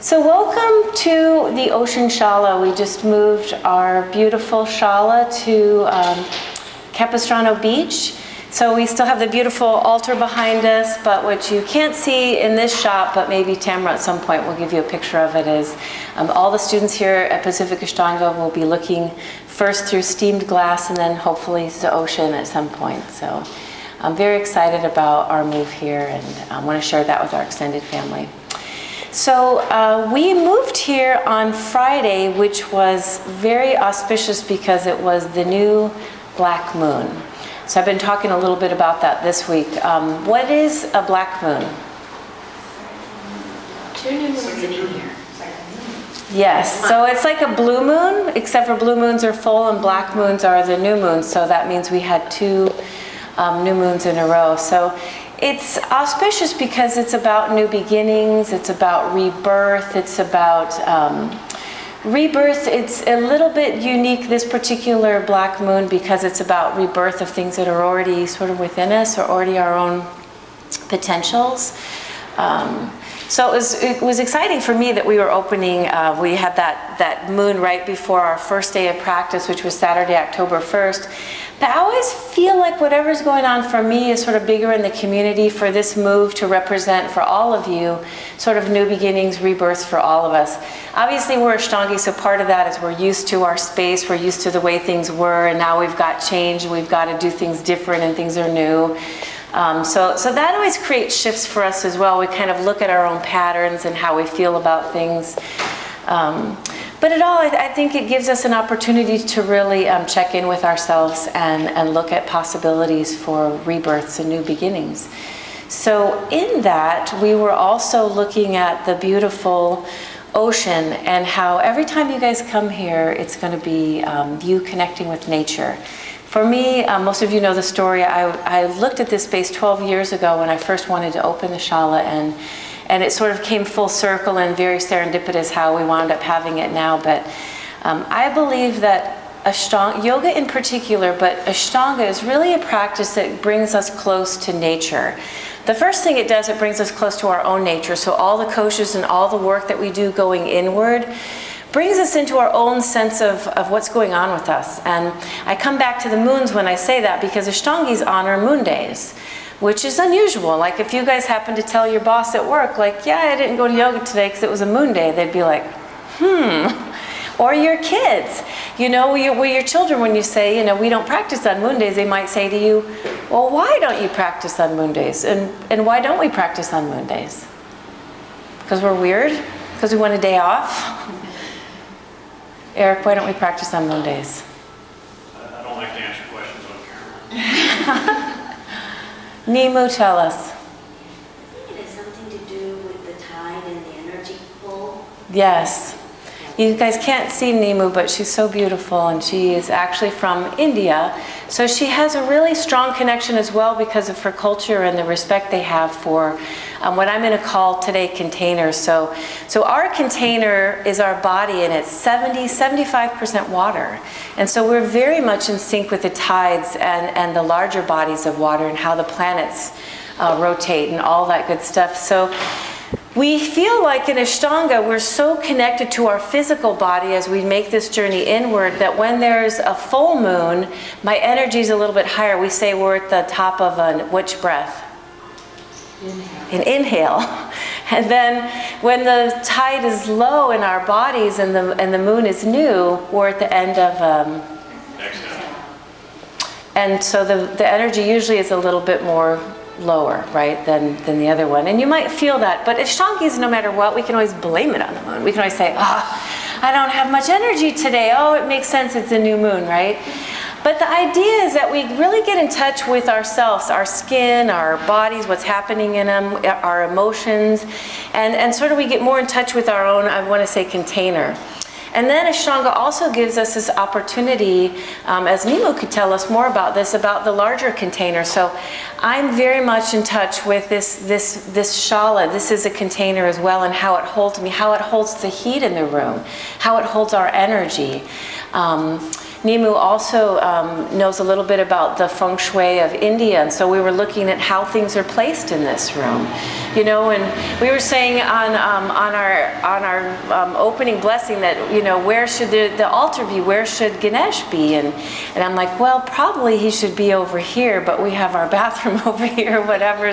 So welcome to the Ocean Shala. We just moved our beautiful Shala to Capistrano Beach. So we still have the beautiful altar behind us, but what you can't see in this shot, but maybe Tamara at some point will give you a picture of it, is all the students here at Pacific Ashtanga will be looking first through steamed glass and then hopefully to the ocean at some point. So I'm very excited about our move here, and I want to share that with our extended family. So we moved here on Friday, which was very auspicious because it was the new black moon. So I've been talking a little bit about that this week. What is a black moon? 2 new moons in a year. Yes, so it's like a blue moon, except for blue moons are full and black moons are the new moons. So that means we had 2 new moons in a row. So it's auspicious because it's about new beginnings, it's about rebirth, it's about rebirth. It's a little bit unique, this particular black moon, because it's about rebirth of things that are already sort of within us or already our own potentials. So it was exciting for me that we were opening, we had that moon right before our first day of practice, which was Saturday, October 1st. But I always feel like whatever's going on for me is sort of bigger in the community for this move to represent for all of you sort of new beginnings, rebirths for all of us. Obviously we're Ashtangis, so part of that is we're used to our space, we're used to the way things were, and now we've got change and we've got to do things different and things are new. So that always creates shifts for us as well. We kind of look at our own patterns and how we feel about things. But I think it gives us an opportunity to really check in with ourselves and look at possibilities for rebirths and new beginnings. So in that, we were also looking at the beautiful ocean and how every time you guys come here, it's going to be you connecting with nature. For me, most of you know the story. I looked at this space 12 years ago when I first wanted to open the Shala, and it sort of came full circle and very serendipitous how we wound up having it now. But I believe that Ashtanga, yoga in particular, but Ashtanga is really a practice that brings us close to nature. The first thing it does, it brings us close to our own nature. So all the koshas and all the work that we do going inward brings us into our own sense of what's going on with us. And I come back to the moons when I say that because Ashtangis honor moon days, which is unusual. Like if you guys happen to tell your boss at work, like, yeah, I didn't go to yoga today because it was a moon day, they'd be like, Or your kids, your children, when you say, we don't practice on moon days, they might say to you, well, why don't you practice on moon days? And why don't we practice on moon days? Because we're weird? Because we want a day off? Eric, why don't we practice on moon days? I don't like to answer questions on camera. Nimu, tell us. I think it has something to do with the tide and the energy pull. Yes. You guys can't see Nimu, but she's so beautiful, and she is actually from India. So she has a really strong connection as well because of her culture and the respect they have for what I'm going to call today containers. So our container is our body, and it's 75% water. And so we're very much in sync with the tides and the larger bodies of water and how the planets rotate and all that good stuff. So we feel like in Ashtanga, we're so connected to our physical body as we make this journey inward that when there's a full moon, my energy is a little bit higher. We say we're at the top of which breath? Inhale. An inhale. And then when the tide is low in our bodies and the moon is new, we're at the end of Exhale. And so the energy usually is a little bit more lower, right, than the other one. And you might feel that, but Ashtangis, no matter what, we can always blame it on the moon. We can always say, I don't have much energy today. Oh, it makes sense, it's a new moon, right? But the idea is that we really get in touch with ourselves, our skin, our bodies, what's happening in them, our emotions, and sort of we get more in touch with our own, I want to say, container. And then Ashtanga also gives us this opportunity, as Nimu could tell us more about this, about the larger container. So I'm very much in touch with this Shala. This is a container as well, and how it holds me, how it holds the heat in the room, how it holds our energy. Nimu also knows a little bit about the feng shui of India, and so we were looking at how things are placed in this room, you know. And we were saying on our opening blessing that, you know, where should the altar be? Where should Ganesh be? And I'm like, well, probably he should be over here, but we have our bathroom over here, whatever.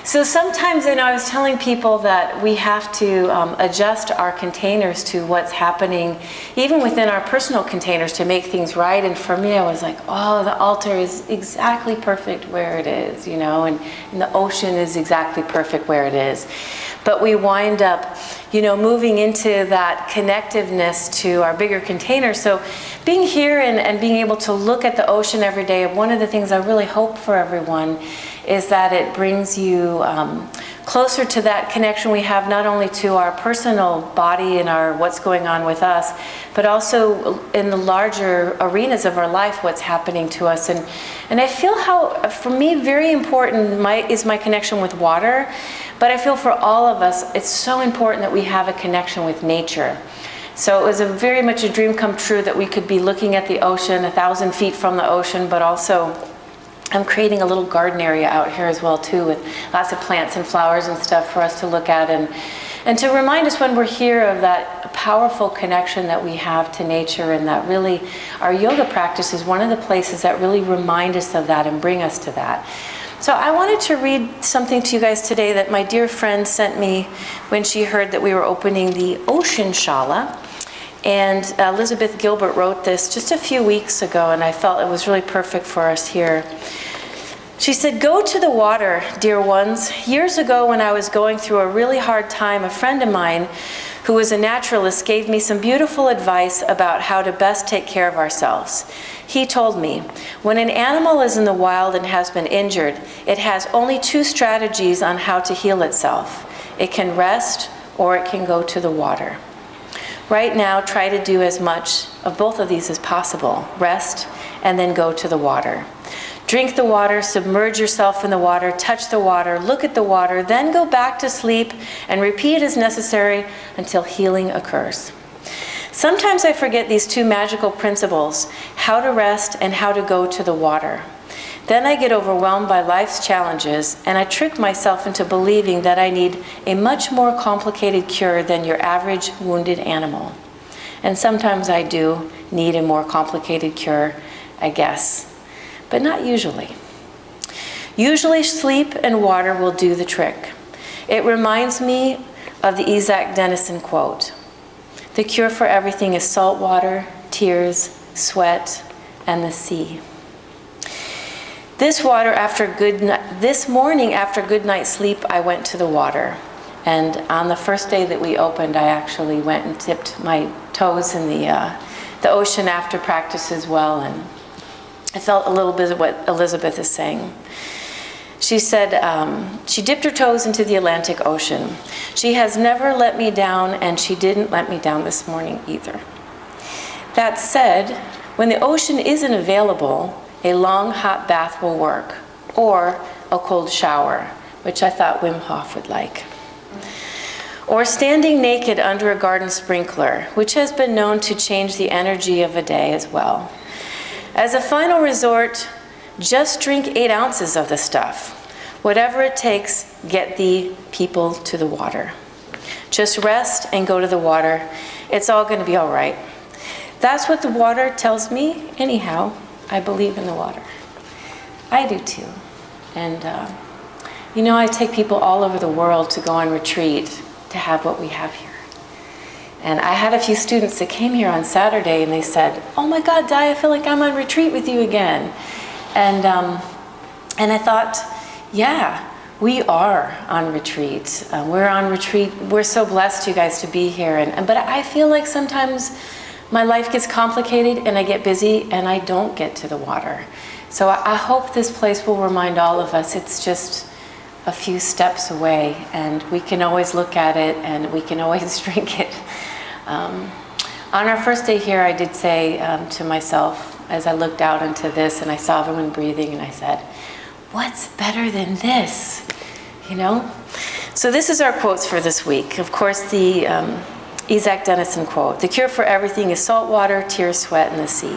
So sometimes, you know, I was telling people that we have to adjust our containers to what's happening, even within our personal containers, to make things right. And for me, I was like, oh, the altar is exactly perfect where it is, you know, and the ocean is exactly perfect where it is. But we wind up, you know, moving into that connectiveness to our bigger container. So being here and being able to look at the ocean every day, one of the things I really hope for everyone is that it brings you closer to that connection we have, not only to our personal body and our what's going on with us, but also in the larger arenas of our life, what's happening to us. And I feel how, for me, very important is my connection with water, but I feel for all of us, it's so important that we have a connection with nature. So it was very much a dream come true that we could be looking at the ocean 1,000 feet from the ocean, but also I'm creating a little garden area out here as well too, with lots of plants and flowers and stuff for us to look at, and to remind us when we're here of that powerful connection that we have to nature, and that really our yoga practice is one of the places that really remind us of that and bring us to that. So I wanted to read something to you guys today that my dear friend sent me when she heard that we were opening the Ocean Shala. And Elizabeth Gilbert wrote this just a few weeks ago, and I felt it was really perfect for us here. She said, "Go to the water, dear ones. Years ago, when I was going through a really hard time, a friend of mine who was a naturalist gave me some beautiful advice about how to best take care of ourselves. He told me, when an animal is in the wild and has been injured, it has only 2 strategies on how to heal itself. It can rest or it can go to the water. Right now, try to do as much of both of these as possible. Rest and then go to the water. Drink the water, submerge yourself in the water, touch the water, look at the water, then go back to sleep and repeat as necessary until healing occurs. Sometimes I forget these 2 magical principles, how to rest and how to go to the water. Then I get overwhelmed by life's challenges, and I trick myself into believing that I need a much more complicated cure than your average wounded animal. And sometimes I do need a more complicated cure, I guess, but not usually. Usually sleep and water will do the trick. It reminds me of the Isaac Denison quote, "The cure for everything is salt water, tears, sweat, and the sea." This morning after good night's sleep, I went to the water. And on the first day that we opened, I actually went and dipped my toes in the ocean after practice as well. And I felt a little bit of what Elizabeth is saying. She said she dipped her toes into the Atlantic Ocean. She has never let me down, and she didn't let me down this morning either. That said, when the ocean isn't available, a long hot bath will work, or a cold shower, which I thought Wim Hof would like. Or standing naked under a garden sprinkler, which has been known to change the energy of a day as well. As a final resort, just drink 8 ounces of the stuff. Whatever it takes, get the people to the water. Just rest and go to the water. It's all going to be all right. That's what the water tells me anyhow. I believe in the water. I do too. And, you know, I take people all over the world to go on retreat to have what we have here. And I had a few students that came here on Saturday and they said, "Oh my God, Di, I feel like I'm on retreat with you again." And I thought, yeah, we are on retreat. We're on retreat. We're so blessed, you guys, to be here. But I feel like sometimes my life gets complicated and I get busy and I don't get to the water. So I hope this place will remind all of us it's just a few steps away, and we can always look at it and we can always drink it. On our first day here, I did say to myself, as I looked out into this and I saw everyone breathing, and I said, what's better than this? You know? So this is our quotes for this week. Of course, the Isaac Denison quote, "The cure for everything is salt water, tears, sweat, and the sea."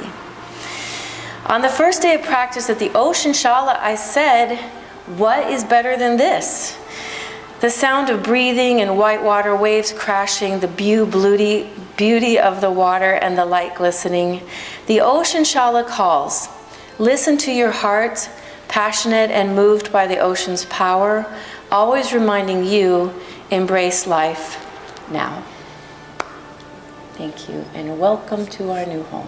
On the first day of practice at the ocean Shala, I said, what is better than this? The sound of breathing and white water waves crashing, the beauty of the water and the light glistening. The ocean Shala calls. Listen to your heart, passionate and moved by the ocean's power, always reminding you, embrace life now. Thank you, and welcome to our new home.